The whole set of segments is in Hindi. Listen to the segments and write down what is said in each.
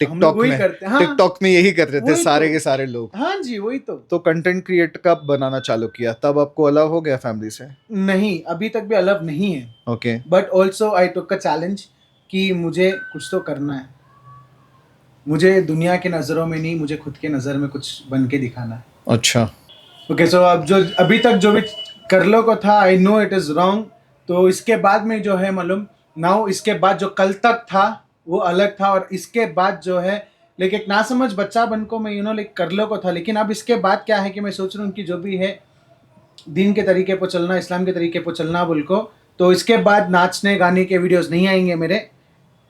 हम लोग वही करते हैं। हाँ, टिकटॉक में यही कर रहे थे वही सारे तो। के सारे लोग। हाँ जी, वही तो कंटेंट क्रिएट कब बनाना चालू किया, तब आपको अलग हो गया फैमिली से? नहीं, अभी तक भी अलग नहीं है। Okay. But also I took a challenge कि मुझे कुछ तो करना है। मुझे दुनिया की नज़रों में नहीं, मुझे खुद के नज़र में कुछ बन के दिखाना है। अच्छा। ओके, सो अब जो अभी तक जो भी कर लो को था, I know it is wrong. तो इसके बाद में जो है मालूम, नाउ इसके बाद जो कल तक था वो अलग था, और इसके बाद जो है लेकिन एक नासमझ बच्चा बन को मैं लाइक कर लो को था। लेकिन अब इसके बाद क्या है कि मैं सोच रहा हूँ कि जो भी है दीन के तरीके पर चलना, इस्लाम के तरीके पर चलना बोल को। तो इसके बाद नाचने गाने के वीडियोस नहीं आएंगे मेरे,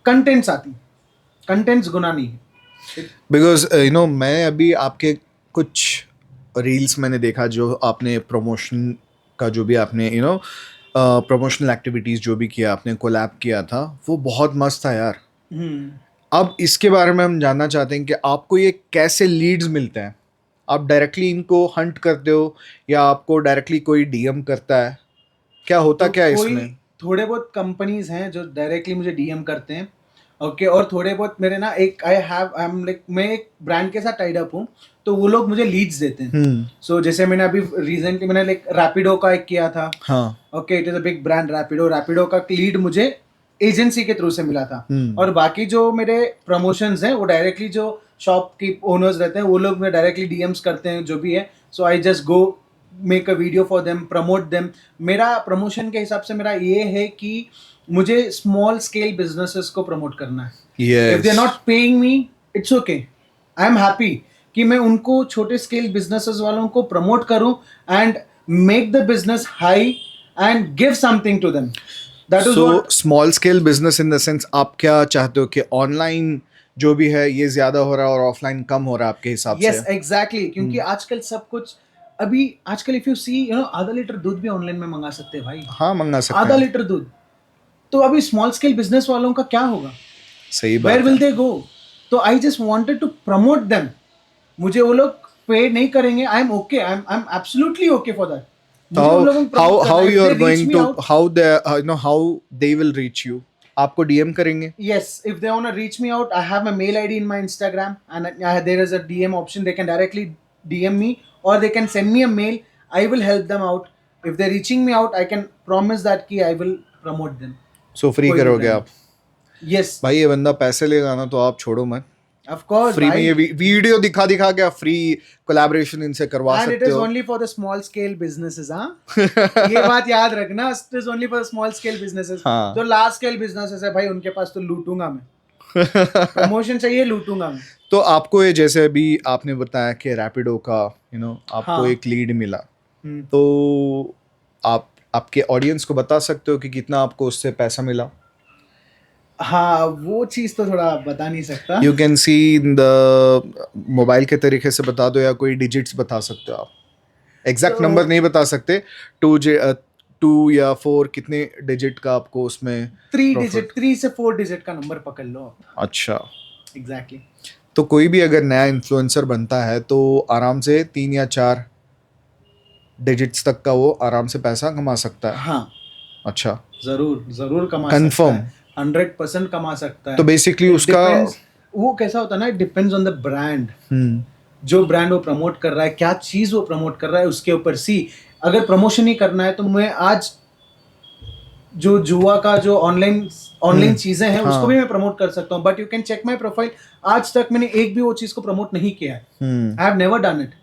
कंटेंट्स आती, कंटेंट्स गुना नहीं है। बिकॉज मैं अभी आपके कुछ रील्स मैंने देखा जो आपने प्रमोशन का, जो भी आपने प्रमोशनल एक्टिविटीज़ जो भी किया आपने, कोलैब किया था, वो बहुत मस्त था यार। अब इसके बारे में हम जानना चाहते हैं कि आपको ये कैसे लीड्स मिलते हैं? आप डायरेक्टली इनको हंट करते हो या आपको डायरेक्टली कोई डीएम करता है? क्या होता तो क्या है कोई इसमें? थोड़े बहुत कंपनीज हैं जो डायरेक्टली मुझे डीएम करते हैं। ओके, और थोड़े बहुत मेरे ना एक आई एम लाइक मैं एक ब्रांड के साथ टाइड अप हूँ, तो वो लोग मुझे लीड्स देते हैं। सो जैसे मैंने अभी रिसेंटली मैंने लाइक रैपिडो का एक किया था। हाँ। Okay, it is a big brand Rapido. Rapido का लीड मुझे एजेंसी के थ्रू से मिला था। और बाकी जो मेरे प्रमोशंस हैं वो डायरेक्टली जो शॉप की ओनर्स रहते हैं वो लोग मुझे डायरेक्टली डीएम्स करते हैं जो भी है। So I just go make a video for them, promote them. मेरा प्रमोशन के हिसाब से मेरा ये है कि मुझे स्मॉल स्केल बिजनेसेस को प्रमोट करना है। If they are not paying me, it's okay, I am happy कि मैं उनको छोटे स्केल बिजनेसेस वालों को प्रमोट करूं and make the business high and give something to them. That is so what. Small scale business in the sense, आप क्या चाहते हो कि ऑनलाइन जो भी है ये ज्यादा हो रहा है और ऑफलाइन कम हो रहा है आपके हिसाब से? यस एग्जैक्टली, क्योंकि आजकल सब कुछ अभी आजकल इफ यू सी आधा लीटर दूध भी ऑनलाइन में मंगा सकते हैं भाई। हाँ, मंगा सकते आधा हैं। लीटर दूध। तो अभी स्मॉल स्केल बिजनेस वालों का क्या होगा? सही वेयर बात विल है। They go? तो I just wanted to promote them. मुझे वो लोग पे नहीं करेंगे, I am okay, I am absolutely okay for that. मुझे उन लोगों को how प्रमोट how करना है। you If are they reach going me to, out, how they how they will reach you? आपको डीएम करेंगे? yes, if they want to reach me out, I have my mail ID in my Instagram, and there is a DM option. They can directly DM me, or they can send me a mail. I will help them out. If they're reaching me out, I can promise that ki I will promote them. So free कोई करोगे नहीं। आप? Yes, भाई ये बंदा पैसे लेगा ना तो आप छोड़ो मत। of course, फ्री में ये भाई। वीडियो दिखा दिखा के आप फ्री कोलैबोरेशन इनसे करवा And it सकते is हो। only for the small scale businesses, हाँ? ये बात याद रखना, it is only for the small scale businesses। हाँ। जो large scale businesses है भाई, उनके पास तो लूटूंगा मैं। प्रमोशन चाहिए, लूटूंगा मैं। तो आपको ये, जैसे अभी आपने बताया कि रैपिडो का आपको हाँ। एक लीड मिला, हम्म। तो आप आपके ऑडियंस को बता सकते हो कि कितना आपको उससे पैसा मिला? हाँ, वो चीज तो थोड़ा बता नहीं सकता। You can see the mobile के तरीके से बता दो या कोई डिजिट्स बता सकते हो आप? एग्जैक्ट तो नंबर नहीं बता सकते। 2 या 4 कितने डिजिट का आपको उसमें 3 profit? डिजिट, 3 से 4 डिजिट का नंबर पकड़ लो आप। अच्छा। एग्जैक्टली। तो कोई भी अगर नया इन्फ्लुएंसर बनता है तो आराम से 3 या 4 डिजिट्स तक का वो आराम से पैसा कमा सकता है? हाँ, अच्छा। जरूर जरूर कमा Confirm? सकता है, 100% कमा सकता है। तो बेसिकली It उसका depends- वो कैसा होता है ना, it depends on the brand. जो ब्रांड वो प्रमोट कर रहा है, क्या चीज वो प्रमोट कर रहा है, उसके ऊपर। सी अगर प्रमोशन ही करना है तो मैं आज जो जुआ का जो ऑनलाइन चीजें हैं उसको भी मैं प्रमोट कर सकता हूँ। But you can check my profile, आज तक मैंने एक भी वो चीज को प्रमोट नहीं किया है। I have never done it.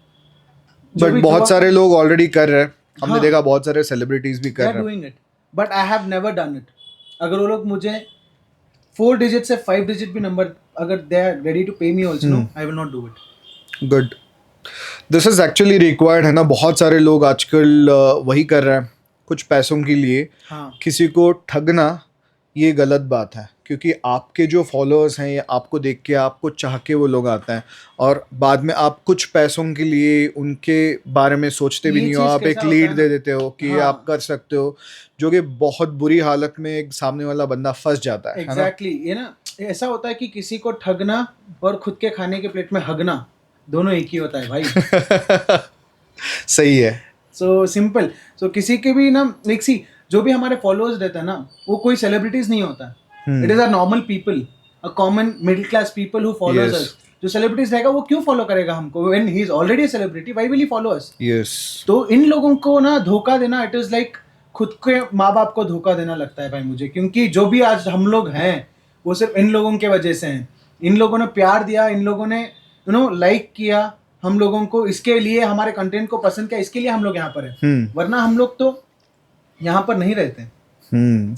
But बहुत सारे लोग ऑलरेडी कर रहे हैं, हमने हाँ। देखा बहुत सारे सेलिब्रिटीज भी कर रहे हैं। Doing it, but I have never done it. अगर वो लोग मुझे 4 डिजिट से 5 डिजिट भी नंबर अगर they are ready to pay me also, no, I will not do it. Good, this is actually required है ना। बहुत सारे लोग आजकल वही कर रहे हैं कुछ पैसों के लिए। हाँ। किसी को ठगना ये गलत बात है, क्योंकि आपके जो फॉलोअर्स हैं ये आपको देख के, आपको चाह के वो लोग आते हैं, और बाद में आप कुछ पैसों के लिए उनके बारे में सोचते भी ये नहीं हो। चीज़ आप एक कैसा होता लीड है दे ना? देते हो कि हाँ। आप कर सकते हो, जो कि बहुत बुरी हालत में एक सामने वाला बंदा फंस जाता है ना? एग्जैक्टली, ये ना ऐसा होता है कि किसी को ठगना और खुद के खाने के प्लेट में हगना दोनों एक ही होता है भाई। सही है। So simple. सो किसी के भी ना, सी जो भी हमारे फॉलोअर्स रहते हैं ना, वो कोई सेलिब्रिटीज नहीं होता। It is are normal people a common middle class people who follows Yes. Us, जो सेलिब्रिटीज रहेगा वो क्यों फॉलो करेगा हमको, when he is already a celebrity, why will he follow us? Yes. तो इन लोगों को ना धोखा देना, इट इज लाइक खुद के माँ बाप को धोखा देना लगता है भाई मुझे, क्योंकि जो भी आज हम लोग हैं वो सिर्फ इन लोगों के वजह से हैं। इन लोगों ने प्यार दिया, इन लोगों ने लाइक किया हम लोगों को, इसके लिए हमारे कंटेंट को पसंद किया, इसके लिए हम लोग यहाँ पर हैं। वरना हम लोग तो यहाँ पर नहीं रहते।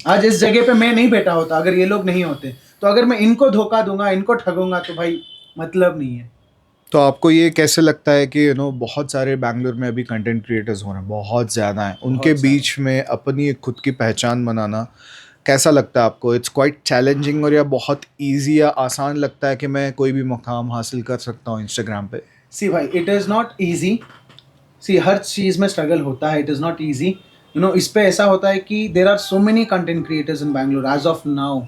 आज इस जगह पे मैं नहीं बैठा होता अगर ये लोग नहीं होते। तो अगर मैं इनको धोखा दूंगा, इनको ठगूंगा, तो भाई मतलब नहीं है। तो आपको ये कैसे लगता है कि बहुत सारे बैंगलोर में अभी कंटेंट क्रिएटर्स हो रहे हैं, बहुत ज़्यादा हैं, उनके बीच में अपनी एक खुद की पहचान बनाना कैसा लगता है आपको? इट्स क्वाइट चैलेंजिंग, और या बहुत इजी या आसान लगता है कि मैं कोई भी मुकाम हासिल कर सकता हूँ इंस्टाग्राम पे? सी भाई, इट इज़ नॉट ईजी। सी हर चीज़ में स्ट्रगल होता है, इट इज़ नॉट ईजी। इस पे ऐसा होता है कि there are so many content creators in Bangalore as of now.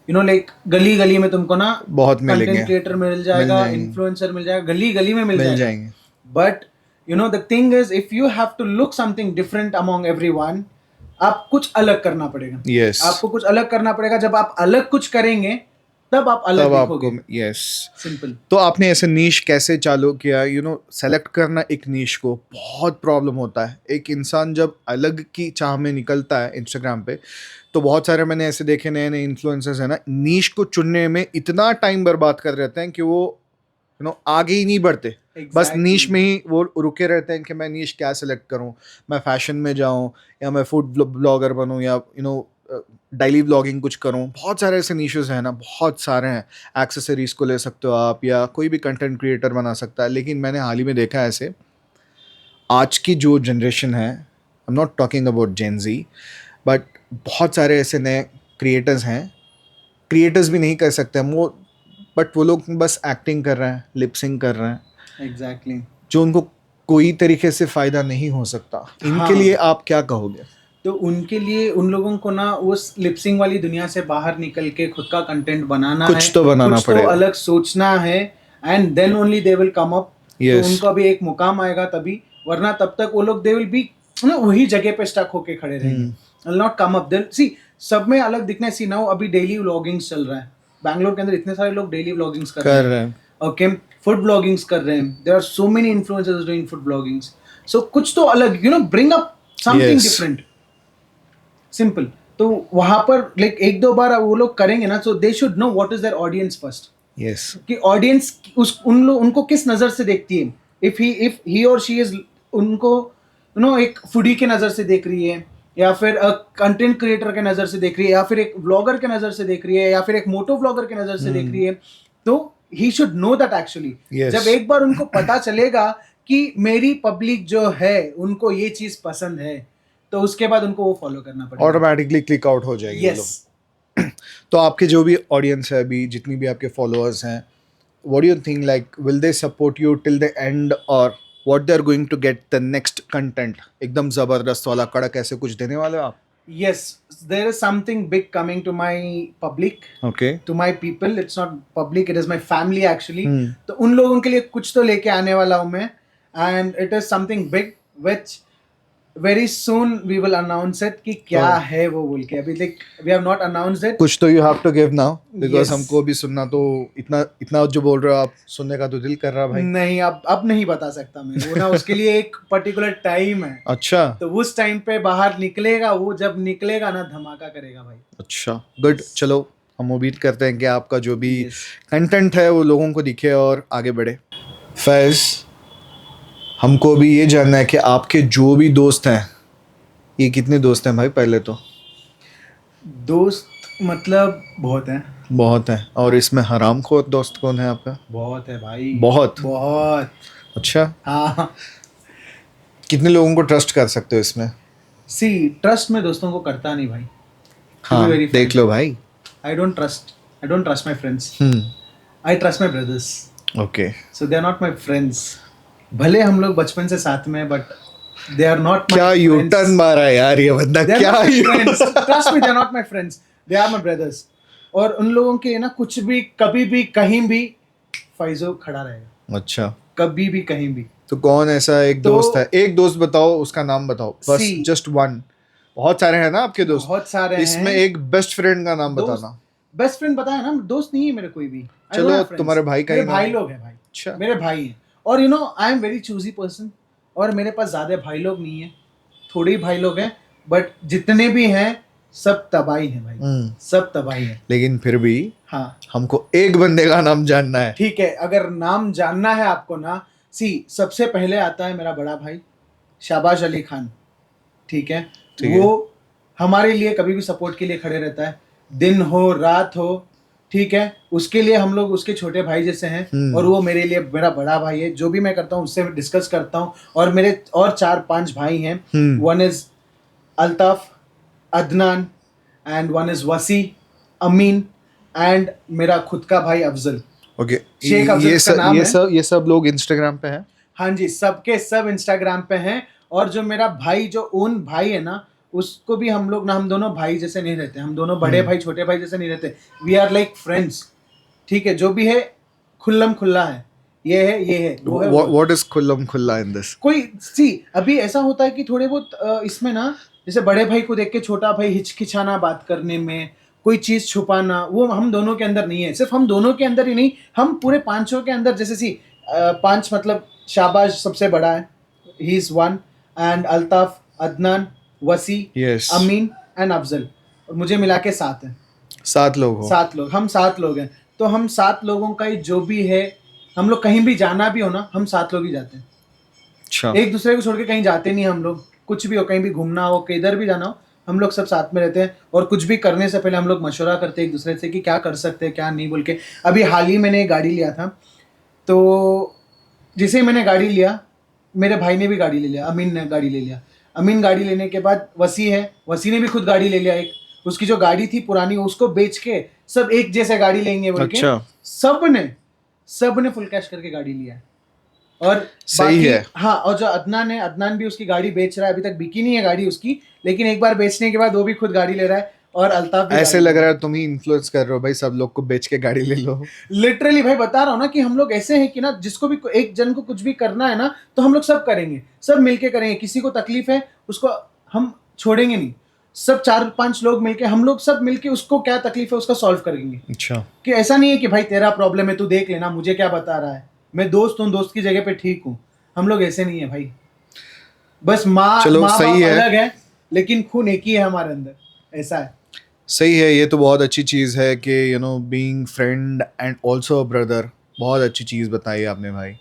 Like गली गली में तुमको ना बहुत मिलेंगे, कंटेंट क्रिएटर मिल जाएगा, इन्फ्लुएंसर मिल जाएगा, गली गली में मिल जाएंगे। But the thing is, if you have to look something different among everyone, आप कुछ अलग करना पड़ेगा। Yes. आपको कुछ अलग करना पड़ेगा। जब आप अलग कुछ करेंगे तब आप अलग दिखोगे। Yes, simple. तो आपने ऐसे नीश कैसे चालू किया? सेलेक्ट करना एक नीश को बहुत प्रॉब्लम होता है। एक इंसान जब अलग की चाह में निकलता है इंस्टाग्राम पे, तो बहुत सारे मैंने ऐसे देखे नए नए इन्फ्लुएंसर्स हैं ना, नीश को चुनने में इतना टाइम बर्बाद कर रहते हैं कि वो आगे ही नहीं बढ़ते। बस नीश में ही वो रुके रहते हैं कि मैं नीश क्या सेलेक्ट करूं, मैं फैशन में जाऊं या मैं फूड ब्लॉगर बनूं या डेली व्लॉगिंग कुछ करूं। बहुत सारे ऐसे नीशेस हैं ना, बहुत सारे हैं। एक्सेसरीज को ले सकते हो आप, या कोई भी कंटेंट क्रिएटर बना सकता है। लेकिन मैंने हाल ही में देखा है ऐसे, आज की जो जनरेशन है, I am not talking about Gen Z, but बहुत सारे ऐसे नए क्रिएटर्स हैं, क्रिएटर्स भी नहीं कर सकते हम वो, बट वो लोग बस एक्टिंग कर रहे हैं, लिपसिंग कर रहे हैं। एग्जैक्टली। जो उनको कोई तरीके से फ़ायदा नहीं हो सकता। इनके लिए आप क्या कहोगे? तो उनके लिए, उन लोगों को ना उस लिपसिंग वाली दुनिया से बाहर निकल के खुद का कंटेंट बनाना कुछ है, तो बनाना कुछ पड़ेगा, तो अलग सोचना है, and then only they will come up. Yes. तो उनका भी एक मुकाम आएगा तभी, वरना तब तक वो लोग दे विल बी वही जगह पे स्टक होके खड़े रहेंगे, will not come up. Then see, सब में अलग दिखना। सी नाउ अभी डेली व्लॉगिंग्स चल रहा है बैंगलोर के अंदर, इतने सारे लोग डेली व्लॉगिंग्स कर रहे हैं। ओके, फूड ब्लॉगिंग्स कर रहे हैं। There are so many influencers doing food bloggings. So कुछ तो अलग, bring up something different, simple. तो वहां पर लाइक एक दो बार वो लोग करेंगे ना, so they should know what is their audience first. Yes, कि ऑडियंस उनको किस नजर से देखती है। इफ ही और शी इज उनको एक फूडी के नजर से देख रही है, या फिर कंटेंट क्रिएटर के नजर से देख रही है, या फिर एक व्लॉगर के नजर से देख रही है, या फिर एक मोटो व्लॉगर के नजर से देख रही है, तो he should know that actually. जब एक बार उनको पता चलेगा कि मेरी पब्लिक जो है उनको ये चीज पसंद है, तो उसके बाद उनको वो फॉलो करना पड़ेगा, ऑटोमेटिकली क्लिक आउट हो जाएगी। yes. तो आपके जो भी ऑडियंस है अभी, जितनी भी आपके फॉलोअर्स हैं, what do you think, like will they support you till the end, और what they are going to get the next content? एकदम जबरदस्त वाला कड़क ऐसे कुछ देने वाले हो आप? Yes, there is something big coming to my public, okay, to my people. It's not public, it is my family actually. तो उन लोगों के लिए कुछ तो लेके आने वाला हूँ मैं, and it is something big which very soon we will announce it कि क्या है वो बोल के। अभी like we have not announced it. कुछ तो you have to give now, because Yes. हमको भी सुनना, तो इतना जो बोल रहे हो आप, सुनने का तो दिल कर रहा भाई। नहीं, अब नहीं बता सकता मैं वो ना, उसके लिए एक पर्टिकुलर टाइम है। अच्छा, तो उस टाइम पे बाहर निकलेगा वो, जब निकलेगा ना धमाका करेगा भाई। अच्छा, गुड। चलो, हम उम्मीद करते हैं कि आपका जो भी Yes. कंटेंट है वो लोगों को दिखे और आगे बढ़े। फैज़, हमको भी ये जानना है कि आपके जो भी दोस्त हैं, ये कितने दोस्त हैं भाई? पहले तो दोस्त मतलब बहुत हैं। बहुत हैं, और इसमें हरामखोर दोस्त कौन है आपका? बहुत है भाई, बहुत। बहुत। अच्छा, हाँ, कितने लोगों को ट्रस्ट कर सकते हो इसमें? सी ट्रस्ट में दोस्तों को करता नहीं भाई। हाँ, very देख लो भाई। I don't trust my friends. I trust my brothers. Okay, So they are not my friends. भले हम लोग बचपन से साथ में, but they are not my क्या friends. यू टर्न मारा है यार ये बंदा, They are क्या not my you- friends. Trust me, they are not my friends. They are my brothers. और उन लोगों के ना कुछ भी, कभी भी, कहीं भी फैजो खड़ा रहेगा। अच्छा, कभी भी, कहीं भी। तो कौन ऐसा एक तो- दोस्त है? एक दोस्त बताओ, उसका नाम बताओ बस, जस्ट वन। बहुत सारे हैं ना आपके दोस्त? बहुत सारे इसमें हैं। एक बेस्ट फ्रेंड का नाम दोस्त- बताना। बेस्ट फ्रेंड बताया ना, दोस्त नहीं है मेरे कोई भी। I don't चलो have friends. तुम्हारे भाई का ही मेरे नाम भाई है। लोग हैं भाई, अच्छा मेरे भाई हैं। और you know I am very choosy person, और मेरे पास ज्यादा भाई लोग नहीं है, थोड़े ही भाई लोग हैं, बट जितने भी हैं सब तबाही हैं भाई, सब तबाही है। लेकिन फिर भी हाँ हमको एक बंदे का नाम जानना है। ठीक है, अगर नाम जानना है आपको ना, सबसे पहले आता है मेरा बड़ा भाई शाबाश अली खान, ठीक है। ठीक है। वो हमारे लिए कभी भी सपोर्ट के लिए खड़े रहता है, दिन हो रात हो, ठीक है। उसके लिए हम लोग उसके छोटे भाई जैसे हैं, और वो मेरे लिए मेरा बड़ा भाई है। जो भी मैं करता हूँ उससे डिस्कस करता हूँ। और मेरे और 4-5 भाई हैं, one is Altaf, Adnan, and one is वसी, अमीन, एंड मेरा खुद का भाई अफजल। ओके शेख अफजल ये उसका सब नाम ये है। सब ये सब लोग इंस्टाग्राम पे हैं। हाँ जी, सबके सब इंस्टाग्राम पे हैं। और जो मेरा भाई, जो ओन भाई है ना, उसको भी हम लोग ना, हम दोनों भाई जैसे नहीं रहते, हम दोनों बड़े भाई छोटे भाई जैसे नहीं रहते, वी आर लाइक फ्रेंड्स, ठीक है। जो भी है खुल्लम खुल्ला है, ये है ये है वो है वो है। व्हाट इज खुल्लम खुल्ला इन दिस? कोई अभी ऐसा होता है कि थोड़े बहुत इसमें ना, जैसे बड़े भाई को देख के छोटा भाई हिचकिचाना बात करने में, कोई चीज छुपाना, वो हम दोनों के अंदर नहीं है। सिर्फ हम दोनों के अंदर ही नहीं, हम पूरे पांचों के अंदर, जैसे 5 मतलब शाबाश सबसे बड़ा है, he is one, and Altaf, Adnan, वसी, Yes. अमीन एंड अफजल, और मुझे मिला के 7 हैं। 7 लोग हो। 7 लोग, हम 7 लोग हैं। तो हम 7 लोगों का ही जो भी है, हम लोग कहीं भी जाना भी हो ना, हम 7 लोग ही जाते हैं। अच्छा एक दूसरे को छोड़ के कहीं जाते नहीं हम लोग। कुछ भी हो, कहीं भी घूमना हो, किधर भी जाना हो, हम लोग सब साथ में रहते हैं। और कुछ भी करने से पहले हम लोग मशवरा करते हैं एक दूसरे से कि क्या कर सकते हैं क्या नहीं बोल के। अभी हाल ही मैंने एक गाड़ी लिया था, तो जिसे मैंने गाड़ी लिया, मेरे भाई ने भी गाड़ी ले लिया, अमीन ने गाड़ी ले लिया। अमीन गाड़ी लेने के बाद वसी है, वसी ने भी खुद गाड़ी ले लिया एक। उसकी जो गाड़ी थी पुरानी, उसको बेच के सब एक जैसे गाड़ी लेंगे बोल के अच्छा सब ने फुल कैश करके गाड़ी लिया है। और सही बाकी है। हाँ, और जो अदनान है, अदनान भी उसकी गाड़ी बेच रहा है। अभी तक बिकी नहीं है गाड़ी उसकी, लेकिन एक बार बेचने के बाद वो भी खुद गाड़ी ले रहा है। और अल्ताफ भी ऐसे लग रहा है तुम ही इन्फ्लुएंस कर रहे हो भाई, सब लोग को बेच के गाड़ी ले लो। लिटरली भाई बता रहा हूँ ना कि हम लोग ऐसे हैं कि ना, जिसको भी एक जन को कुछ भी करना है ना, तो हम लोग सब करेंगे, सब मिलके करेंगे। किसी को तकलीफ है उसको हम छोड़ेंगे नहीं, सब 4-5 लोग मिलके, हम लोग सब मिलके उसको क्या तकलीफ है उसका सॉल्व करेंगे। अच्छा कि ऐसा नहीं है कि भाई तेरा प्रॉब्लम है तू देख लेना, मुझे क्या बता रहा है, मैं दोस्त हूँ, दोस्त की जगह पे ठीक हूँ। हम लोग ऐसे नहीं है भाई, बस माँ चलो, बाप सही है। अलग है, लेकिन खून एक ही है हमारे अंदर, ऐसा है। सही है, ये तो बहुत अच्छी चीज़ है कि you know being friend and also a brother, बहुत अच्छी चीज़ बताई आपने भाई।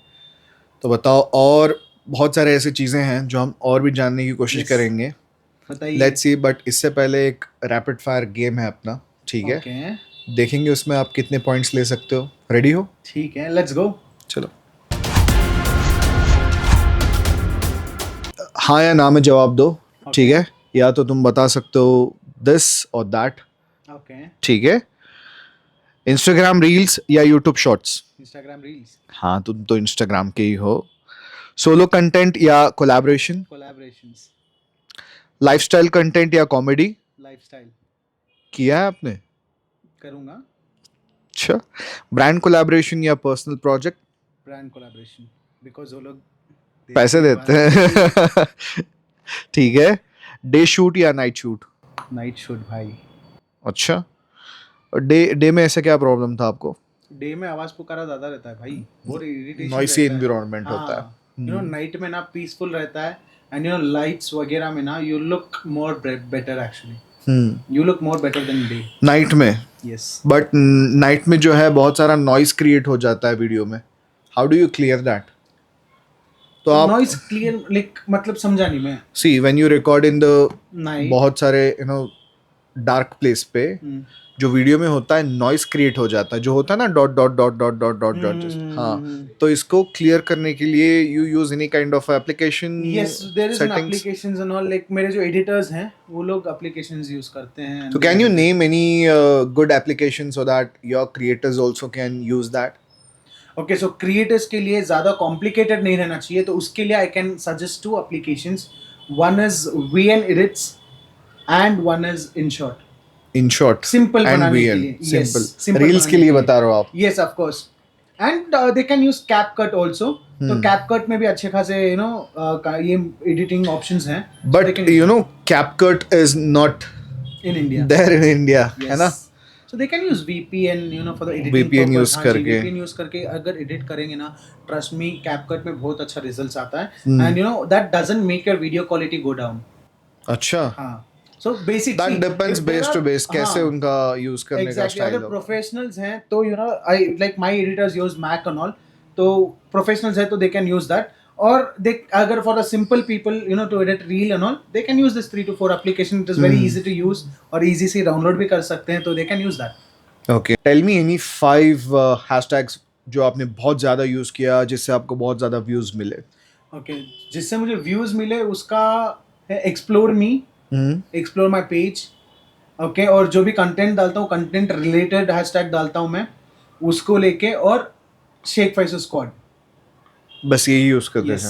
तो बताओ, और बहुत सारे ऐसी चीज़ें हैं जो हम और भी जानने की कोशिश Yes. करेंगे। बताइए। लेट्स सी, बट इससे पहले एक रैपिड फायर गेम है अपना, ठीक है? ओके देखेंगे उसमें आप कितने पॉइंट्स ले सकते हो। रेडी हो? ठीक है, लेट्स गो। चलो, हाँ या ना में जवाब दो, ठीक है? या तो तुम बता सकते हो दिस और दैट, ओके। ठीक है? इंस्टाग्राम रील्स या यूट्यूब शॉर्ट्स? Instagram reels. हाँ, तुम तो इंस्टाग्राम के ही हो। सोलो कंटेंट या कोलैबोरेशन? कोलैबोरेशंस। लाइफस्टाइल कंटेंट या कॉमेडी? लाइफस्टाइल। किया है आपने? करूँगा। अच्छा, ब्रांड कोलैबोरेशन या personal project? Brand collaboration, because वो लोग पैसे देते हैं। ठीक है, डे शूट या नाइट शूट? नाइट शूट भाई। अच्छा, और डे में ऐसा क्या प्रॉब्लम था आपको? डे में आवाज पुकारा ज्यादा रहता है भाई, और इरिटेशन नॉइसी एनवायरनमेंट होता है। यू नो नाइट में ना पीसफुल रहता है, एंड यू नो लाइट्स वगैरह में ना you look more better actually, you look more better than day. Night में? यस। बट नाइट में जो है बहुत सारा नॉइस क्रिएट हो जाता है वीडियो में, how do you clear that? तो आप नॉइज क्लियर लाइक मतलब समझा नहीं मैं। See when you record in the night. बहुत सारे यू नो डार्क प्लेस पे जो वीडियो में होता है, नॉइस क्रिएट हो जाता है, जो होता है ना dot dot dot dot dot dot dot just. हाँ, तो इसको क्लियर करने के लिए you use any kind of application? Yes, there is an applications and all, like मेरे जो एडिटर्स हैं वो लोग एप्लीकेशंस यूज करते हैं। So can you name any good application so that your creators also can use that? Okay, so creators के लिए ज़्यादा कॉम्प्लिकेटेड नहीं रहना चाहिए, तो उसके लिए I can suggest 2 applications. One is VN Edits and one is InShot। In short, simple and बनाने के VN, लिए। simple. Reels के लिए बता रहे हो आप? Yes of course, and they can use CapCut also. तो CapCut में भी अच्छे खासे यू नो ये एडिटिंग ऑप्शंस हैं, But you know CapCut is not in India, there in India, है ना? So they can use VPN, for the editing VPN purpose. use हाँ जी, करके। VPN use करके अगर edit करेंगे ना, trust me, CapCut में बहुत अच्छा results आता है, Hmm. and that doesn't make your video quality go down. अच्छा, हाँ, so basic that see, depends if there base to are, base कैसे हाँ, उनका यूज करने का exactly, स्टाइल अगर होगा। professionals हैं तो I like my editors use Mac and all, तो professionals है तो they can use that, or they अगर for the simple people to edit reel and all, they can use this 3 to 4 application. It is very easy to use और easy से download भी कर सकते हैं, तो they can use that. Okay, tell me any 5 hashtags जो आपने बहुत ज्यादा यूज किया जिससे आपको बहुत ज्यादा व्यूज मिले। Okay, जिससे मुझे views मिले उसका है explore me, explore my page, okay, और जो भी कंटेंट डालता हूँ कंटेंट रिलेटेड हैशटैग डालता हूँ मैं उसको लेके, और शेक फाइसो स्क्वाड। बस यही यूज करते Yes. थे।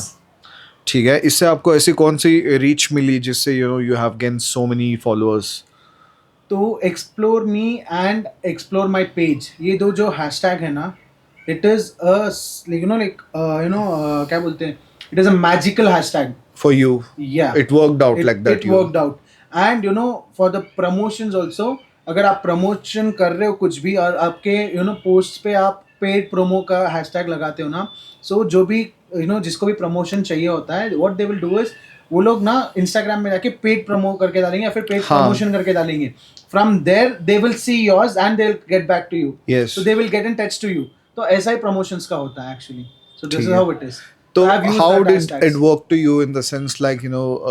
ठीक है, इससे आपको ऐसी कौन सी रीच मिली जिससे you have gain so many followers. तो explore me and explore my page, ये दो जो हैशटैग है ना, इट इज क्या बोलते हैं, it is a magical hashtag for you Yeah. It worked out like that. It worked out. And for the promotions also, अगर आप प्रमोशन कर रहे हो कुछ भी और आपके पोस्ट पे आप पेड प्रोमो का हैशटैग लगाते हो ना, सो जो भी जिसको भी प्रमोशन चाहिए होता है, what they will do is वो लोग ना इंस्टाग्राम में जाके पेड प्रोमो करके डालेंगे या फिर पेड हाँ। प्रमोशन करके डालेंगे। From there they will see yours and they will get back to you, Yes. So they will get in touch to you. तो ऐसा ही प्रमोशंस का होता है एक्चुअली, सो दिस ठीक इज है। How it is. तो So I've used how that did hashtags. It work to you in the sense like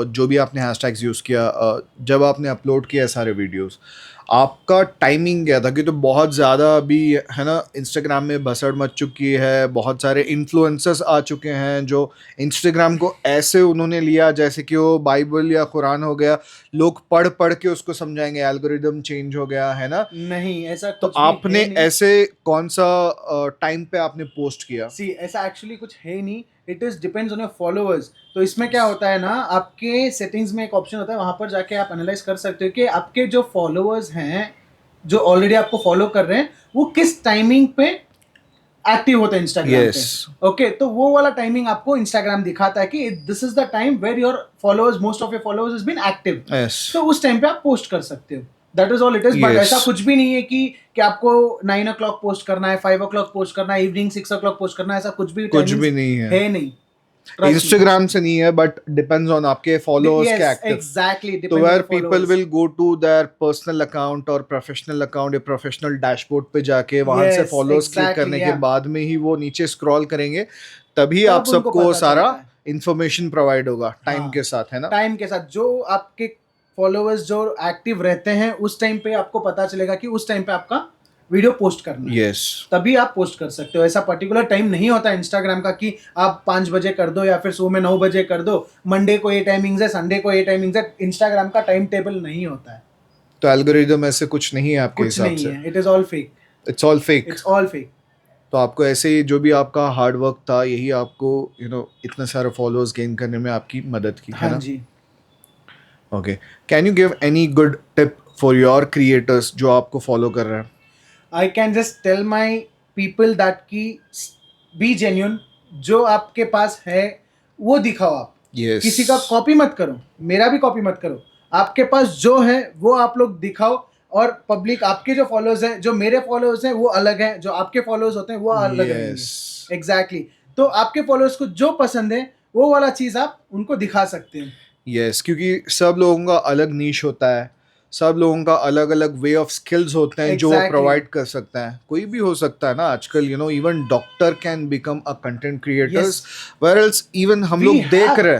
जो भी आपने हैशटैग्स यूज किया जब आपने अपलोड किया सारे वीडियोस, आपका टाइमिंग क्या था? कि तो बहुत ज़्यादा अभी है ना इंस्टाग्राम में भसड़ मच चुकी है, बहुत सारे इन्फ्लुएंसर्स आ चुके हैं जो इंस्टाग्राम को ऐसे उन्होंने लिया जैसे कि वो बाइबल या कुरान हो गया, लोग पढ़ पढ़ के उसको समझाएंगे, एल्गोरिदम चेंज हो गया है ना। नहीं, ऐसा तो कुछ भी आपने है नहीं। ऐसे कौन सा टाइम पे आपने पोस्ट किया? सी ऐसा एक्चुअली कुछ है नहीं, it is depends on your followers. तो इसमें क्या होता है ना, आपके सेटिंग्स में एक ऑप्शन होता है, वहां पर जाके आप एनालाइज कर सकते हो कि आपके जो फॉलोअर्स हैं जो ऑलरेडी आपको फॉलो कर रहे हैं वो किस टाइमिंग पे एक्टिव होते हैं इंस्टाग्राम Yes. पे। ओके, तो वो वाला टाइमिंग आपको इंस्टाग्राम दिखाता है कि this is the time where your followers, most of your followers is been active. Yes. तो उस टाइम पे आप पोस्ट कर सकते हो, that is all it is. But Yes. ऐसा कुछ भी नहीं है कि आपको 9 o'clock पोस्ट करना है, 5 o'clock पोस्ट करना है, इवनिंग 6 o'clock पोस्ट करना है, ऐसा कुछ भी कुछ भी timings नहीं है। है नहीं। Trust me. इंस्टाग्राम से नहीं है, बट डिपेंड्स ऑन आपके फॉलोअर्स Yes, के एक्टिव। exactly, तो depends on where the people followers. Will go to their personal account और प्रोफेशनल अकाउंट या प्रोफेशनल डैशबोर्ड पे जाके वहां से Yes, फॉलोअर्स क्लिक exactly, करने के yeah. बाद में ही वो नीचे स्क्रॉल करेंगे, तभी तब आप उनको सबको पता सारा चलता है। इंफॉर्मेशन प्रोवाइड होगा टाइम हाँ, के साथ, है ना। टाइम के साथ जो आपके फॉलोअर्स जो एक्टिव रहते हैं उस टाइम पे आपको पता चलेगा कि उस टाइम पे आपका वीडियो पोस्ट करना है, यस। तभी आप पोस्ट कर सकते हो। ऐसा पर्टिकुलर टाइम नहीं होता इंस्टाग्राम का कि आप 5 बजे कर दो या फिर सुबह में 9 बजे कर दो, मंडे को ये टाइमिंग्स है, संडे को ये टाइमिंग्स है। इंस्टाग्राम का टाइम टेबल नहीं होता है, तो एल्गोरिदम ऐसे कुछ नहीं है आपके कुछ हिसाब नहीं से? है, it is all fake, it's all fake. It's all fake. तो आपको ऐसे ही जो भी आपका हार्ड वर्क था यही आपको इतने सारे फॉलोअर्स गेन करने में आपकी मदद की, है हाँ ना। जी। Okay, can you give any good tip for your creators जो आपको फॉलो कर रहे हैं? I can just tell my people that की बी जेन्यून, जो आपके पास है वो दिखाओ आप। Yes. किसी का कॉपी मत करो, मेरा भी कॉपी मत करो। आपके पास जो है वो आप लोग दिखाओ, और पब्लिक आपके जो फॉलोअर्स हैं, जो मेरे फॉलोअर्स हैं वो अलग हैं, जो आपके फॉलोअर्स होते हैं वो अलग Yes. रहेंगे। एग्जैक्टली। तो आपके फॉलोअर्स को जो पसंद है वो वाला चीज आप उनको दिखा सकते हैं। यस, क्योंकि सब लोगों का अलग नीश होता है, सब लोगों का अलग अलग वे ऑफ स्किल्स होते हैं जो वो Exactly. प्रोवाइड कर सकता है। कोई भी हो सकता है ना आजकल, even doctor can become a content creators, where else even हम लोग देख रहे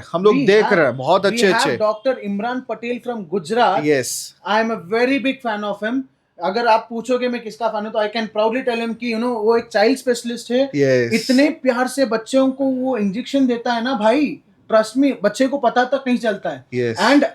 हैं बहुत अच्छे अच्छे। Doctor Imran Patel from Gujarat, yes, I am a very big fan of him. अगर आप पूछोगे मैं किसका फैन हूं, तो I can proudly tell him कि वो एक चाइल्ड स्पेशलिस्ट है। यस, इतने प्यार से बच्चों को वो इंजेक्शन देता है ना भाई, ट्रस्ट मी, बच्चे को पता तक नहीं चलता है। Yes. And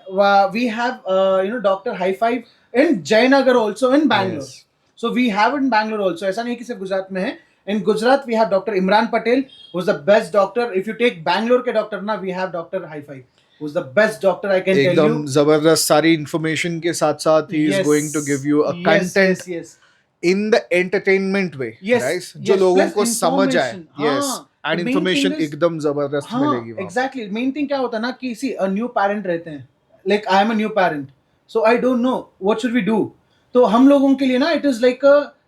we have doctor high five in Jayanagar also in Bangalore. Yes. So we have in Bangalore also, ऐसा नहीं कि सिर्फ गुजरात में है। In Gujarat we have doctor Imran Patel, who is the best doctor. If you take Bangalore के डॉक्टर ना, we have doctor high five, who is the best doctor, I can tell you. एकदम जबरदस्त सारी इंफॉर्मेशन के साथ साथ he is going to give you a content yes. In the entertainment way, Yes, right, जो yes, लोगों plus को समझ आए। information. यस, हाँ, and the main information thing is- एकदम जबरदस्त मिलेगी वहाँ। एग्जैक्टली। मेन थिंग क्या होता है ना कि सी अ न्यू पेरेंट रहते हैं, like I am a new parent, so I don't know what should we do. तो हम लोगों के लिए ना इट इज लाइक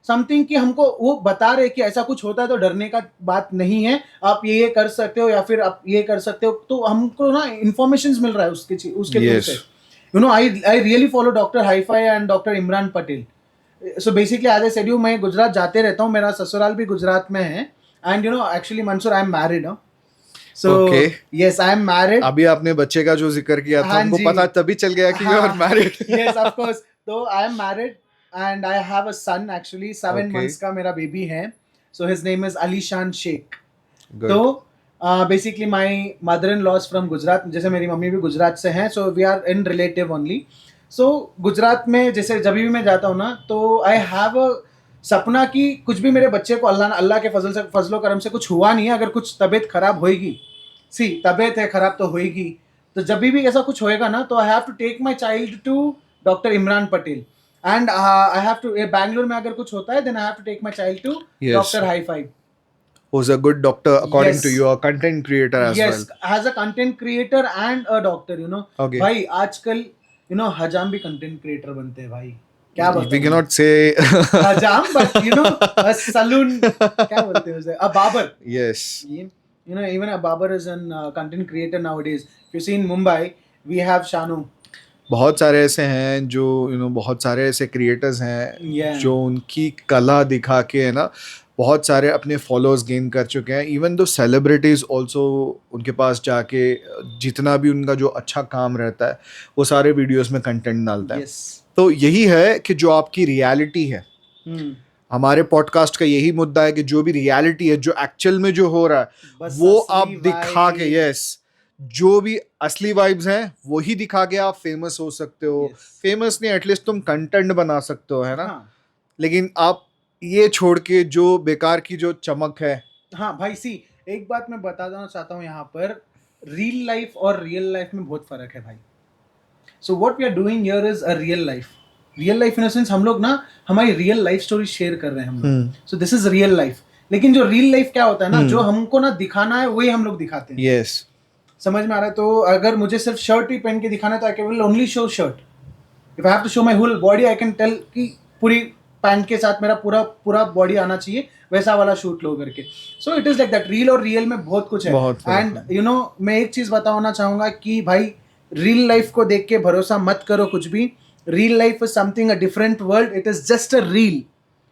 समथिंग कि हमको वो बता रहे कि ऐसा कुछ होता है तो डरने का बात नहीं है, आप ये कर सकते हो या फिर आप ये कर सकते हो, तो हमको ना इन्फॉर्मेशन मिल रहा है उसके थ्रू Yes. से. You know I really follow doctor hifi and doctor Imran Patel. So basically as I said you, मैं गुजरात जाते रहता हूँ, मेरा ससुराल भी गुजरात में है. And you know actually Mansoor, I am married. सो Okay. Yes, I am married. अभी आपने बच्चे का जो जिक्र किया था, हाँ हमको जी. पता तभी चल गया कि you are married. Yes of course. तो I am married and I have a son actually. 7 Okay. months का मेरा बेबी है. So his name is Alishan Shaikh. Good. तो basically my mother in laws from Gujarat, जैसे मेरी मम्मी भी गुजरात से हैं, so we are in relative only. So Gujarat में जैसे जब भी मैं जाता हूँ ना, तो आई हैव अ सपना कि कुछ भी मेरे बच्चे को अल्लाह के फजलो करम से कुछ हुआ नहीं है. अगर कुछ तबीयत खराब होएगी, सी तबीयत है खराब तो होएगी, तो जब भी ऐसा कुछ होएगा ना, तो I have to take my child to doctor Imran Patel. And I have to, Bangalore में अगर कुछ होता है, then I have to take my child to Yes. Doctor hifi. Who's a good doctor according Yes. to you, a content creator as yes, well. as a content creator and a doctor, you know. Okay. भाई आजकल you know हजाम भी कंटेंट क्रिएटर बनते हैं भाई. क्या We बताऊं? cannot say. हजाम, but you know a saloon, क्या बोलते हैं उसे, a barber. Yes. You know, even a barber is a content creator nowadays. If you see in Mumbai, we have Shanu. बहुत सारे ऐसे हैं जो बहुत सारे ऐसे क्रिएटर्स हैं Yeah. जो उनकी कला दिखा के है ना बहुत सारे अपने फॉलोअर्स गेन कर चुके हैं. इवन दो सेलिब्रिटीज ऑल्सो उनके पास जाके जितना भी उनका जो अच्छा काम रहता है वो सारे वीडियोस में कंटेंट डालता है. Yes. तो यही है कि जो आपकी रियलिटी है, हमारे पॉडकास्ट का यही मुद्दा है कि जो भी रियलिटी है, जो एक्चुअल में जो हो रहा है, बस वो असली आप दिखा के, vibe. यस, जो भी असली वाइब्स हैं वही दिखा के आप फेमस हो सकते हो. Yes. फेमस नहीं, एटलीस्ट तुम कंटेंट बना सकते हो, है ना. हाँ. लेकिन आप ये छोड़ के जो बेकार की जो चमक है. हाँ भाई, सी एक बात मैं बता देना चाहता हूँ यहाँ पर, रियल लाइफ और रियल लाइफ में बहुत फर्क है भाई. So what we are doing here is a real life. Real life in the sense हम लोग ना हमारी रियल लाइफ स्टोरी शेयर कर रहे हैं हम लोग. So this is real life. लेकिन जो रियल लाइफ क्या होता है ना, जो हमको ना दिखाना है वही हम लोग दिखाते हैं. यस. समझ में आ रहा है. तो अगर मुझे सिर्फ शर्ट ही पहन के दिखाना है तो I will only show shirt. If I have to show my whole body, I can tell कि पूरी पैंट के साथ मेरा पूरा बॉडी आना चाहिए, वैसा वाला शूट लो करके. So it is like that. Reel और रियल में बहुत कुछ है. बहुत फर्क एंड यू नो मैं एक चीज बताना चाहूंगा कि भाई रियल लाइफ को देख के भरोसा मत करो कुछ भी. Real life is something a different world. It is just a reel.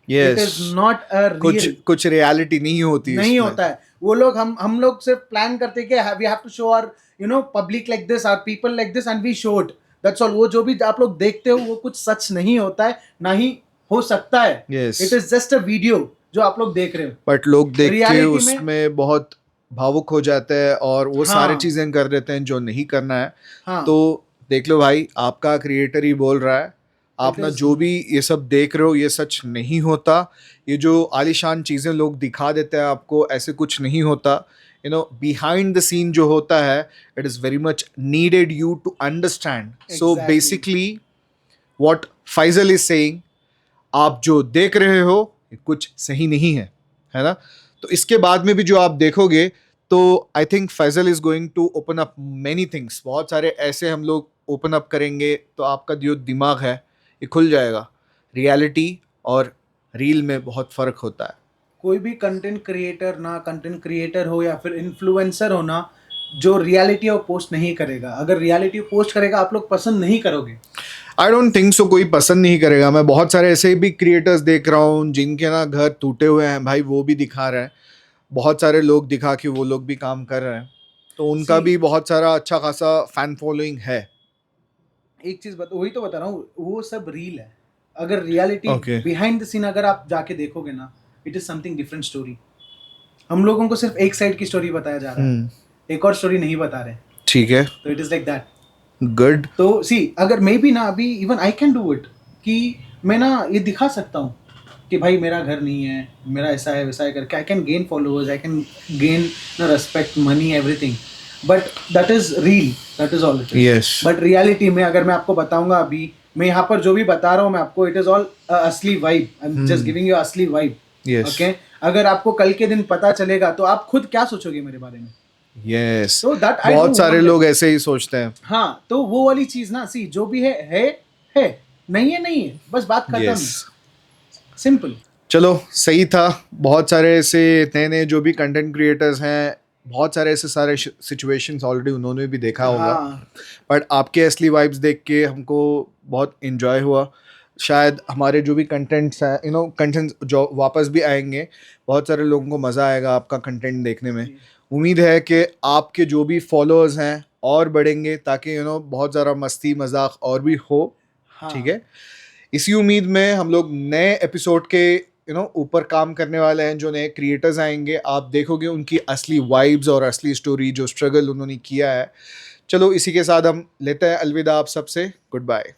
It is yes. Not a real. कुछ रियलिटी नहीं होती नहीं इसमें. होता है. वो लोग हम लोग सिर्फ प्लान करते हैं कि we have to show our you know public like this, our people like this, and we show it. That's all. वो जो भी आप लोग देखते हो वो कुछ सच नहीं होता है, ना ही हो सकता है. Yes. It is just a video जो आप लोग देख रहे हो. बट लोग देख के Reality में- उसमें बहुत भावुक हो जाते हैं और वो हाँ. सारे चीजें कर देते हैं जो नहीं करना है. हाँ. तो देख लो भाई, आपका क्रिएटर ही बोल रहा है, आप ना is- जो भी ये सब देख रहे हो ये सच नहीं होता. ये जो आलीशान चीजें लोग दिखा देते हैं आपको, ऐसे कुछ नहीं होता. You know behind the scene जो होता है, it is very much needed you to understand. So Exactly. Basically what Faisal is saying, आप जो देख रहे हो ये कुछ सही नहीं है ना. तो इसके बाद में भी जो आप देखोगे तो I think Faisal is going to open up many things. बहुत सारे ऐसे हम लोग ओपन अप करेंगे तो आपका जो दिमाग है ये खुल जाएगा. रियलिटी और रील में बहुत फर्क होता है. कोई भी कंटेंट क्रिएटर ना कंटेंट क्रिएटर हो या फिर इन्फ्लुएंसर हो ना, जो रियलिटी वो पोस्ट नहीं करेगा. अगर रियलिटी पोस्ट करेगा आप लोग पसंद नहीं करोगे. आई डोंट थिंक सो कोई पसंद नहीं करेगा. मैं बहुत सारे ऐसे भी क्रिएटर्स देख रहा हूँ जिनके ना घर टूटे हुए हैं भाई, वो भी दिखा रहे हैं. बहुत सारे लोग दिखा के वो लोग भी काम कर रहे हैं, तो उनका See- भी बहुत सारा अच्छा खासा फैन फॉलोइंग है. एक चीज वही तो बता रहा हूँ, वो सब रील है. अगर reality Okay. Behind the scene अगर आप जाके देखोगे ना, it is something different story. हम लोगों को सिर्फ एक साइड की स्टोरी बताया जा रहा है, एक और स्टोरी नहीं बता रहे. ठीक है. तो it is like that. Good. तो सी अगर मे बी ना अभी even I can do it कि मैं ना ये दिखा सकता हूँ कि भाई मेरा घर नहीं है, मेरा ऐसा है वैसा है करके. I can gain followers, I can gain respect, money, everything. But that is reel, that is all it is. Yes. But reality में अगर मैं आपको बताऊंगा, अभी मैं यहाँ पर जो भी बता रहा हूँ मैं आपको, इट इज ऑल असली vibe. I am just giving you असली वाइब. यस. ओके. अगर आपको कल के दिन पता चलेगा तो आप खुद क्या सोचोगे मेरे बारे में. यस. So that I बहुत do सारे want लोग ऐसे ही सोचते हैं. हाँ, तो वो वाली चीज ना, सी जो भी है नहीं है, बस बात खत्म। Yes simple. चलो सही था। बहुत सारे ऐसे नए नए जो भी कंटेंट क्रिएटर्स हैं, बहुत सारे ऐसे सारे सिचुएशंस ऑलरेडी उन्होंने भी देखा होगा, हाँ बट आपके असली वाइब्स देख के हमको बहुत इन्जॉय हुआ। शायद हमारे जो भी कंटेंट्स हैं कंटेंट्स जो वापस भी आएंगे, बहुत सारे लोगों को मज़ा आएगा आपका कंटेंट देखने में। जी। उम्मीद है कि आपके जो भी फॉलोअर्स हैं और बढ़ेंगे, ताकि बहुत ज़्यादा मस्ती मजाक और भी हो। हाँ ठीक है, इसी उम्मीद में हम लोग नए एपिसोड के ऊपर काम करने वाले हैं। जो नए क्रिएटर्स आएंगे, आप देखोगे उनकी असली वाइब्स और असली स्टोरी, जो स्ट्रगल उन्होंने किया है। चलो इसी के साथ हम लेते हैं अलविदा आप सबसे। Good bye.